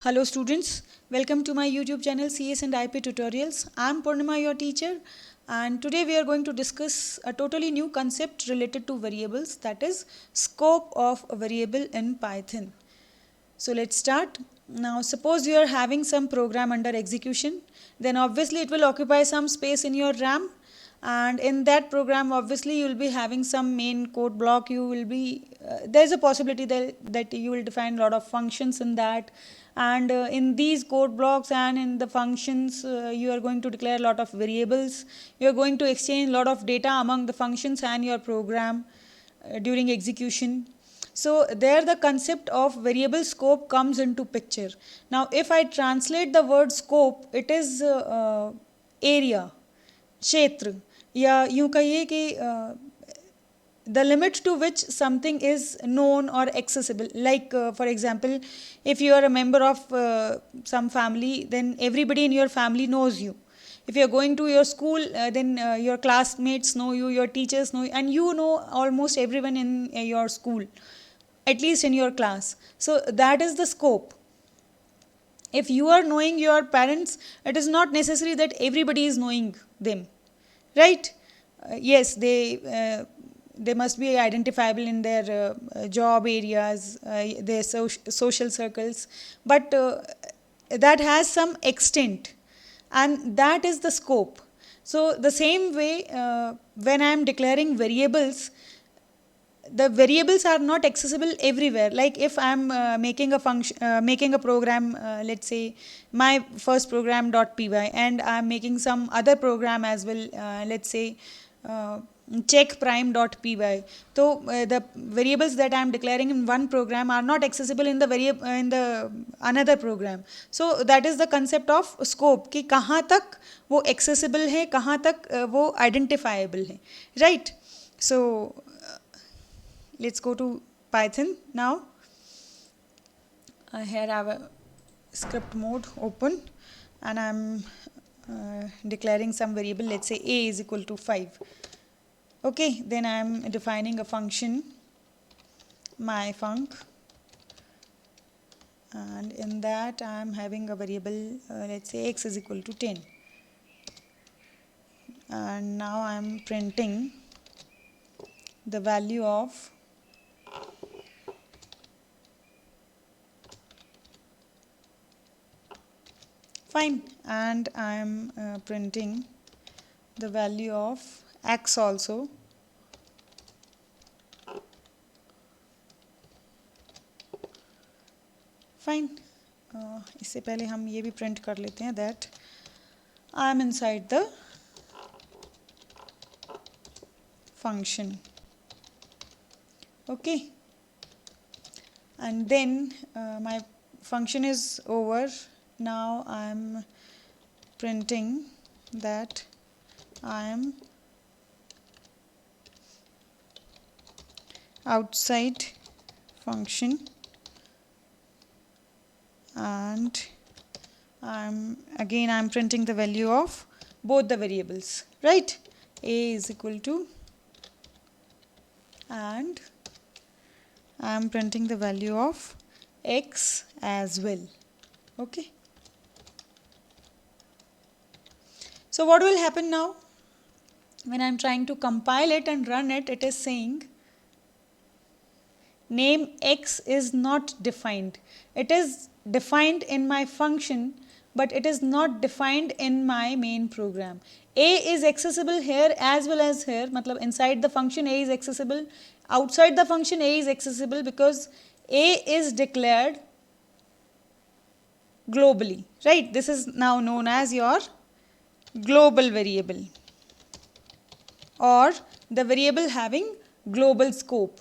Hello students, welcome to my YouTube channel CS and IP Tutorials. I am Purnima, your teacher, and today we are going to discuss a totally new concept related to variables, that is scope of a variable in Python. So let's start. Now suppose you are having some program under execution, then obviously it will occupy some space in your RAM, and in that program obviously you will be having some main code block. You will be there's a possibility that you will define a lot of functions in that, and in these code blocks and in the functions you are going to declare a lot of variables. You are going to exchange a lot of data among the functions and your program during execution. So there the concept of variable scope comes into picture. Now if I translate the word scope, it is area, क्षेत्र, या यूँ कहिए कि the limit to which something is known or accessible. Like for example, if you are a member of some family, then everybody in your family knows you. If you are going to your school, then your classmates know you, your teachers know you, and you know almost everyone in your school, at least in your class. So that is the scope. If you are knowing your parents, it is not necessary that everybody is knowing them, right? Yes, they must be identifiable in their job areas, their social circles, but that has some extent, and that is the scope. So the same way, when I am declaring variables, the variables are not accessible everywhere. Like if I'm making a function, making a program, let's say my first program .py, and I'm making some other program as well, let's say check prime.py. So the variables that I'm declaring in one program are not accessible in the in the another program. So that is the concept of scope, कि कहाँ तक वो accessible है, कहाँ तक वो identifiable है, right? So let's go to Python now. Here I have a script mode open, and I'm declaring some variable. Let's say a is equal to 5. Okay, then I'm defining a function, myfunc, and in that I'm having a variable, let's say x is equal to 10. And now I'm printing the value of fine, and I'm printing the value of x also. Fine. इससे पहले हम ये भी print कर लेते हैं that I am inside the function. Okay, and then my function is over. Now I am printing that I am outside function, and I'm printing the value of both the variables, right? A is equal to, and I'm printing the value of x as well. Okay, so what will happen now when I'm trying to compile it and run it? It is saying name x is not defined. It is defined in my function, but it is not defined in my main program. A is accessible here as well as here. Matlab inside the function A is accessible, outside the function A is accessible, because A is declared globally, right? This is now known as your global variable, or the variable having global scope.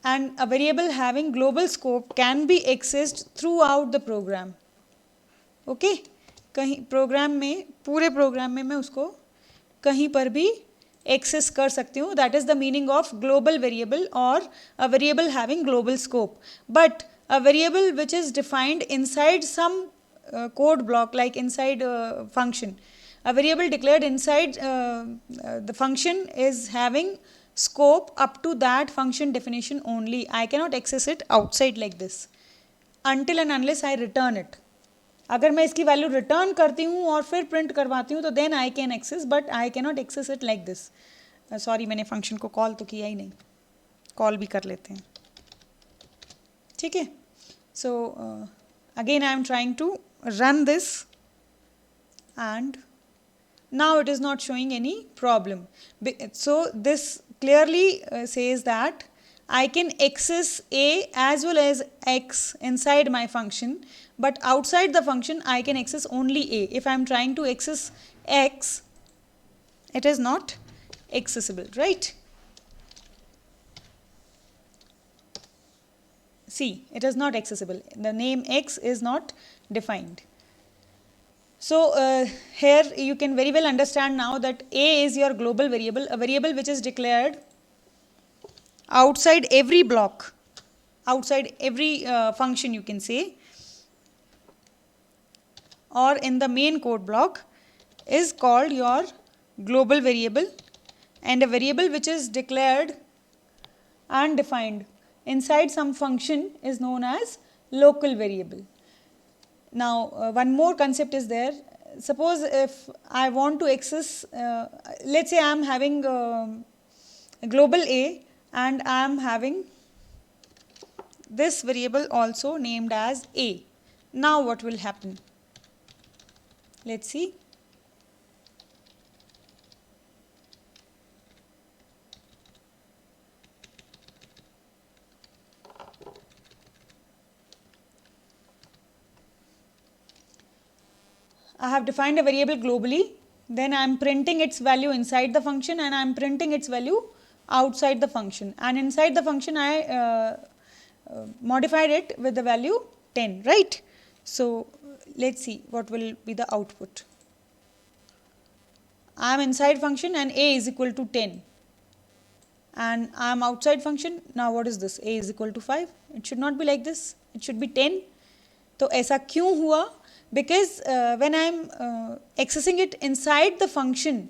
And a variable having global scope can be accessed throughout the program. Okay, कहीं programme में, पूरे programme में मैं उसको कहीं पर भी access कर सकती हूँ. That is the meaning of global variable, और a variable having global scope. But a variable which is defined inside some code block, like inside function, a variable declared inside the function is having scope up to that function definition only. I cannot access it outside like this. until and unless I return it. अगर मैं इसकी value return करती हूँ और फिर print करवाती हूँ तो then I can access, but I can not access it like this. Sorry, मैंने फंक्शन को कॉल तो किया ही नहीं, कॉल भी कर लेते हैं. ठीक है. So again I am trying to run this and now it is not showing any problem. So this clearly says that I can access a as well as x inside my function, but outside the function I can access only a. If I am trying to access x, it is not accessible, right? See, it is not accessible. The name x is not defined. So here you can very well understand now that a is your global variable, a variable which is declared outside every block, outside every function you can say, or in the main code block, is called your global variable, and a variable which is declared and defined inside some function is known as local variable. Now one more concept is there. Suppose if I want to access, let's say I am having global a and I am having this variable also named as a. Now what will happen? Let's see. I have defined a variable globally, then I am printing its value inside the function and I am printing its value outside the function, and inside the function I modified it with the value 10, right? So let's see what will be the output. I am inside function and a is equal to 10, and I am outside function. Now what is this? A is equal to 5. It should not be like this, it should be 10. तो ऐसा क्यों हुआ? Because when I am accessing it inside the function,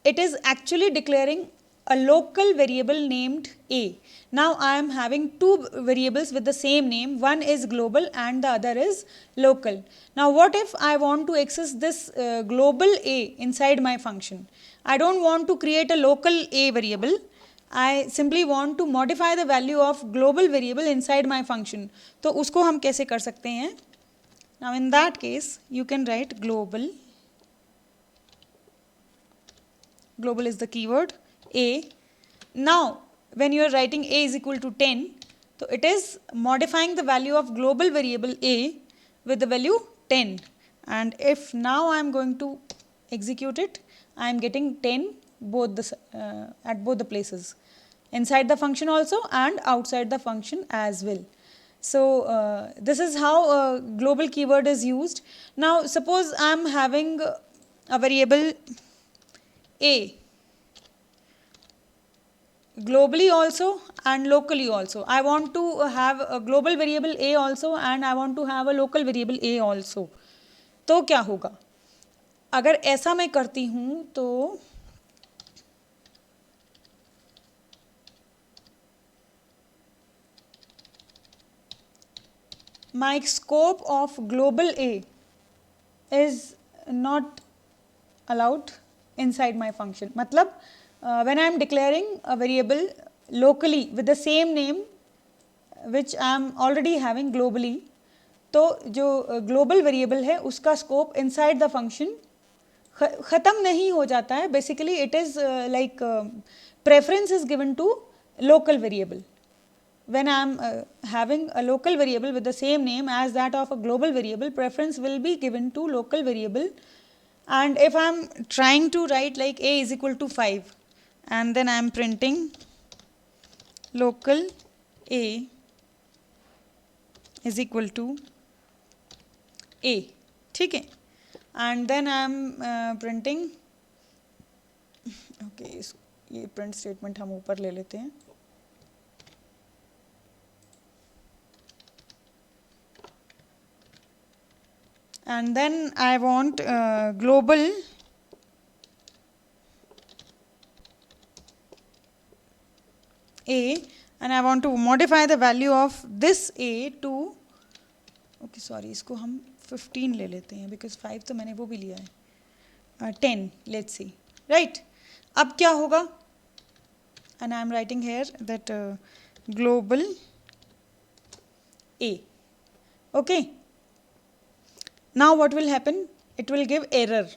it is actually declaring a local variable named a. Now I am having two variables with the same name, one is global and the other is local. Now what if I want to access this global a inside my function? I don't want to create a local a variable, I simply want to modify the value of global variable inside my function. तो उसको हम कैसे कर सकते हैं? Now in that case you can write global, global is the keyword, a. Now when you are writing a is equal to 10, so it is modifying the value of global variable a with the value 10, and if now I am going to execute it, I am getting 10 both the at both the places, inside the function also and outside the function as well. So this is how a global keyword is used. Now suppose I am having a variable a globally also and locally also. I want to have a global variable a also and I want to have a local variable a also. तो क्या होगा? अगर ऐसा मैं करती हूँ तो my scope of global a is not allowed inside my function. मतलब when I am declaring a variable locally with the same name which I am already having globally, तो जो global variable है उसका scope inside the function ख़त्म नहीं हो जाता है. Basically it is like preference is given to local variable. When I am having a local variable with the same name as that of a global variable, preference will be given to local variable. And if I am trying to write like a is equal to 5 and then I am printing local a is equal to a, ठीक है, and then I am printing, okay, ये print statement हम ऊपर ले लेते हैं. And then I want global a and I want to modify the value of this a to sorry, इसको हम 15 ले लेते हैं बिकॉज 5 तो मैंने वो भी लिया है, 10 लेट्स सी, राइट। अब क्या होगा, and I am writing here that global A, okay. Now what will happen, it will give error.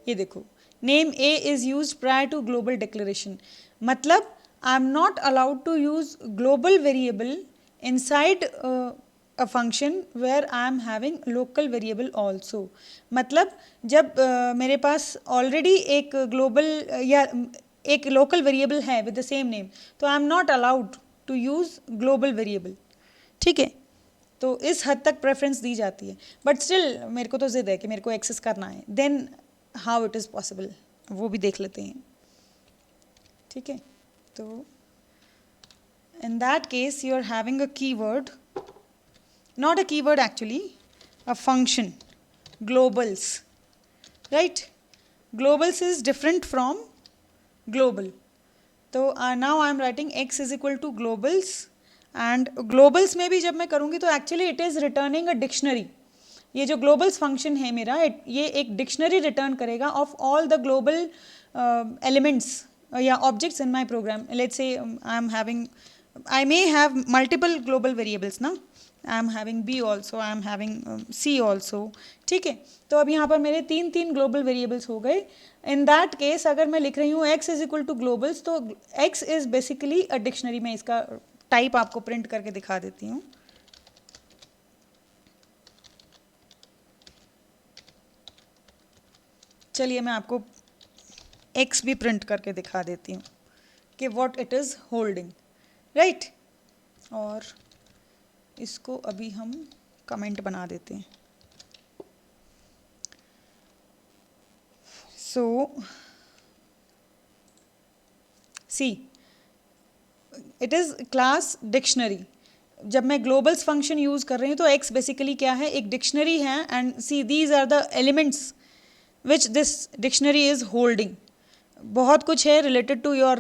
ये देखो, name A is use prior to global declaration, मतलब I am not allowed to use global variable inside a function where I am having local variable also. मतलब जब मेरे पास already एक global या एक लोकल वेरिएबल है विद द सेम नेम, तो I am not allowed to use global variable, ठीक है। तो इस हद तक प्रेफरेंस दी जाती है, बट स्टिल मेरे को तो जिद है कि मेरे को एक्सेस करना है, then how it is possible वो भी देख लेते हैं, ठीक है। तो in that case you are having a keyword, not a keyword actually, a function, globals, right? Globals is different from global. So now I am writing x is equal to globals, and globals में भी जब मैं करूँगी तो actually it is returning a dictionary. ये जो globals function है मेरा, ये एक dictionary return करेगा of all the global elements या objects in my program. Let's say I may have multiple global variables ना, I am having B also, I am having C also, ठीक है। तो अब यहाँ पर मेरे तीन global variables हो गए। In that case अगर मैं लिख रही हूँ x is equal to globals, तो x is basically a dictionary। मैं इसका टाइप आपको प्रिंट करके दिखा देती हूँ। चलिए मैं आपको x भी प्रिंट करके दिखा देती हूँ कि what it is holding, right? और इसको अभी हम कमेंट बना देते हैं। So see, it is class dictionary। जब मैं ग्लोबल्स फंक्शन यूज़ कर रही हूँ तो x बेसिकली क्या है, एक डिक्शनरी है, and see these are the elements which this dictionary is holding. बहुत कुछ है रिलेटेड टू योर,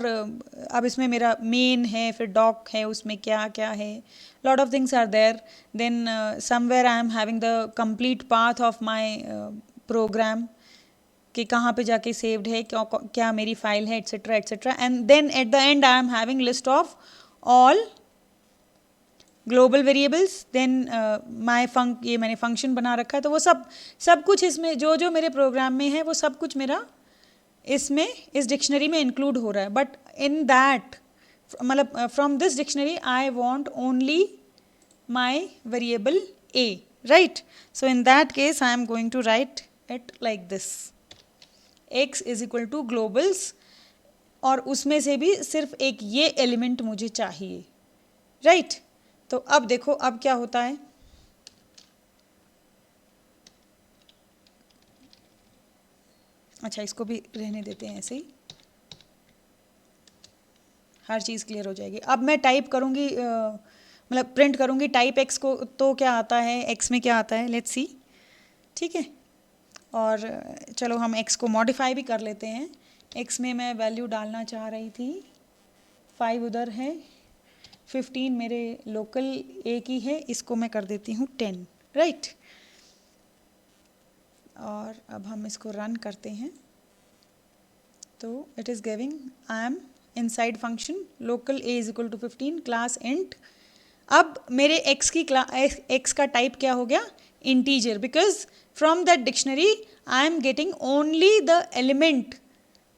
अब इसमें मेरा मेन है, फिर डॉक है, उसमें क्या क्या है, lot of things are there. Then somewhere I am having the complete path of my program कि कहाँ पे जाके सेव्ड है, क्या मेरी फाइल है, etcetera etcetera. And then at the end I am having list of all global variables. Then ये मैंने फंक्शन बना रखा है, तो वो सब कुछ इसमें जो मेरे प्रोग्राम में है वो सब कुछ मेरा इसमें इस डिक्शनरी में इंक्लूड हो रहा है। बट इन दैट मतलब from this dictionary I want only my variable A, right? So in that case I am going to write it like this, x is equal to globals, और उसमें से भी सिर्फ एक ये एलिमेंट मुझे चाहिए, राइट? तो अब देखो अब क्या होता है। अच्छा, इसको भी रहने देते हैं ऐसे ही, हर चीज़ क्लियर हो जाएगी। अब मैं टाइप करूँगी, मतलब प्रिंट करूँगी टाइप x को, तो क्या आता है, x में क्या आता है, लेट्स सी, ठीक है। और चलो हम x को मॉडिफाई भी कर लेते हैं। x में मैं वैल्यू डालना चाह रही थी 5 उधर है, 15 मेरे लोकल a की है, इसको मैं कर देती हूँ 10, राइट? और अब हम इसको रन करते हैं तो it is giving I am inside function local a is equal to 15 class int. अब मेरे x का टाइप क्या हो गया, integer, because from that dictionary I am getting only the element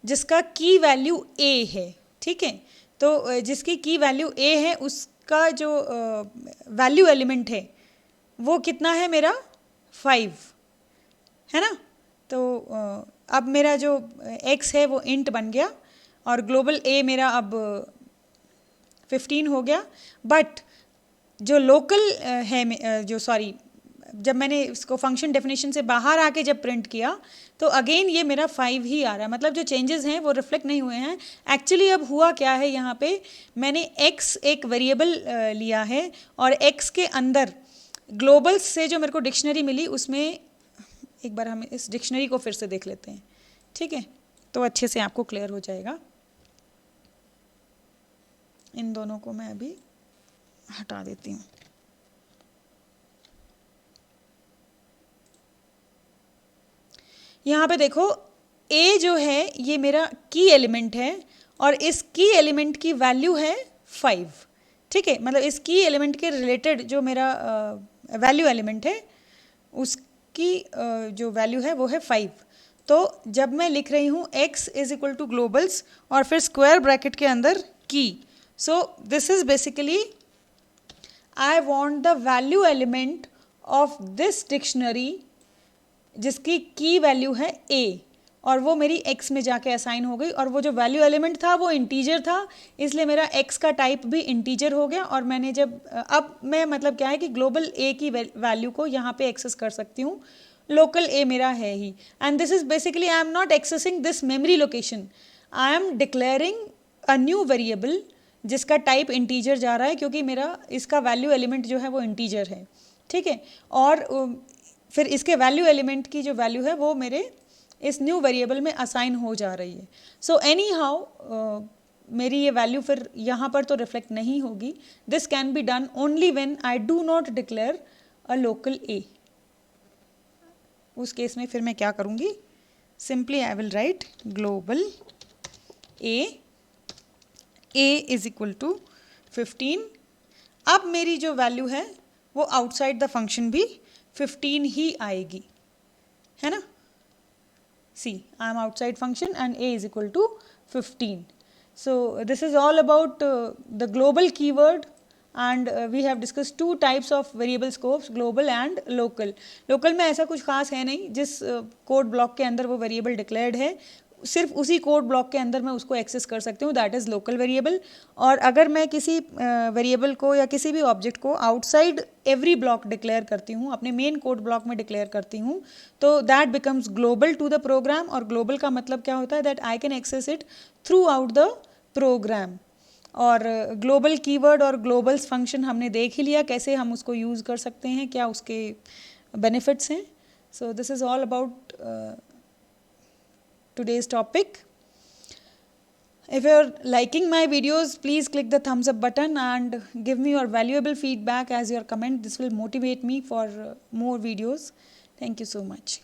जिसका की वैल्यू a है, ठीक है। तो जिसकी की वैल्यू a है उसका जो वैल्यू एलिमेंट है वो कितना है मेरा, 5 है ना। तो अब मेरा जो x है वो इंट बन गया और ग्लोबल a मेरा अब 15 हो गया। बट जो लोकल है जो सॉरी जब मैंने इसको फंक्शन डेफिनेशन से बाहर आके जब प्रिंट किया तो अगेन ये मेरा 5 ही आ रहा है, मतलब जो चेंजेस हैं वो रिफ्लेक्ट नहीं हुए हैं। एक्चुअली अब हुआ क्या है, यहाँ पे मैंने x एक वेरिएबल लिया है और x के अंदर ग्लोबल्स से जो मेरे को डिक्शनरी मिली उसमें एक बार हम इस डिक्शनरी को फिर से देख लेते हैं, ठीक है, तो अच्छे से आपको क्लियर हो जाएगा। इन दोनों को मैं अभी हटा देती हूँ। यहाँ पे देखो ए जो है ये मेरा की एलिमेंट है और इस की एलिमेंट की वैल्यू है 5, ठीक है, मतलब इस की एलिमेंट के रिलेटेड जो मेरा वैल्यू एलिमेंट है उसकी जो वैल्यू है वो है 5। तो जब मैं लिख रही हूँ x is equal to globals और फिर स्क्वायर ब्रैकेट के अंदर key, so this is basically I want the value element of this dictionary जिसकी की वैल्यू है a और वो मेरी x में जाके असाइन हो गई और वो जो वैल्यू एलिमेंट था वो इंटीजर था, इसलिए मेरा x का टाइप भी इंटीजर हो गया। और मैंने जब अब मैं मतलब क्या है कि ग्लोबल a की वैल्यू को यहाँ पे एक्सेस कर सकती हूँ, लोकल a मेरा है ही, and this is basically I am not accessing this memory location, I am declaring a new variable जिसका टाइप इंटीजर जा रहा है क्योंकि मेरा इसका वैल्यू एलिमेंट जो है वो इंटीजर है, ठीक है। और फिर इसके वैल्यू एलिमेंट की जो वैल्यू है वो मेरे इस न्यू वेरिएबल में असाइन हो जा रही है। सो एनी हाउ मेरी ये वैल्यू फिर यहाँ पर तो रिफ्लेक्ट नहीं होगी। This can be done only when I do not declare a local a. उस केस में फिर मैं क्या करूँगी, simply I will write global a is equal to 15। अब मेरी जो वैल्यू है वो आउटसाइड द फंक्शन भी 15 ही आएगी, है ना। See I am outside function and a is equal to 15। So this is all about the global keyword and we have discuss two types of variable scopes, global and local. Local में ऐसा कुछ खास है नहीं, जिस code block के अंदर वो वेरिएबल डिक्लेयर्ड है सिर्फ उसी कोड ब्लॉक के अंदर मैं उसको एक्सेस कर सकती हूँ, दैट इज़ लोकल वेरिएबल। और अगर मैं किसी वेरिएबल को या किसी भी ऑब्जेक्ट को आउटसाइड एवरी ब्लॉक डिक्लेयर करती हूँ, अपने मेन कोड ब्लॉक में डिक्लेयर करती हूँ, तो that becomes global to the program. और ग्लोबल का मतलब क्या होता है, that I can access it throughout the program. और ग्लोबल कीवर्ड और ग्लोबल्स फंक्शन हमने देख ही लिया कैसे हम उसको यूज़ कर सकते हैं, क्या उसके बेनिफिट्स हैं। So this is all about today's topic. If you're liking my videos, please click the thumbs up button and give me your valuable feedback as your comment. This will motivate me for more videos. Thank you so much.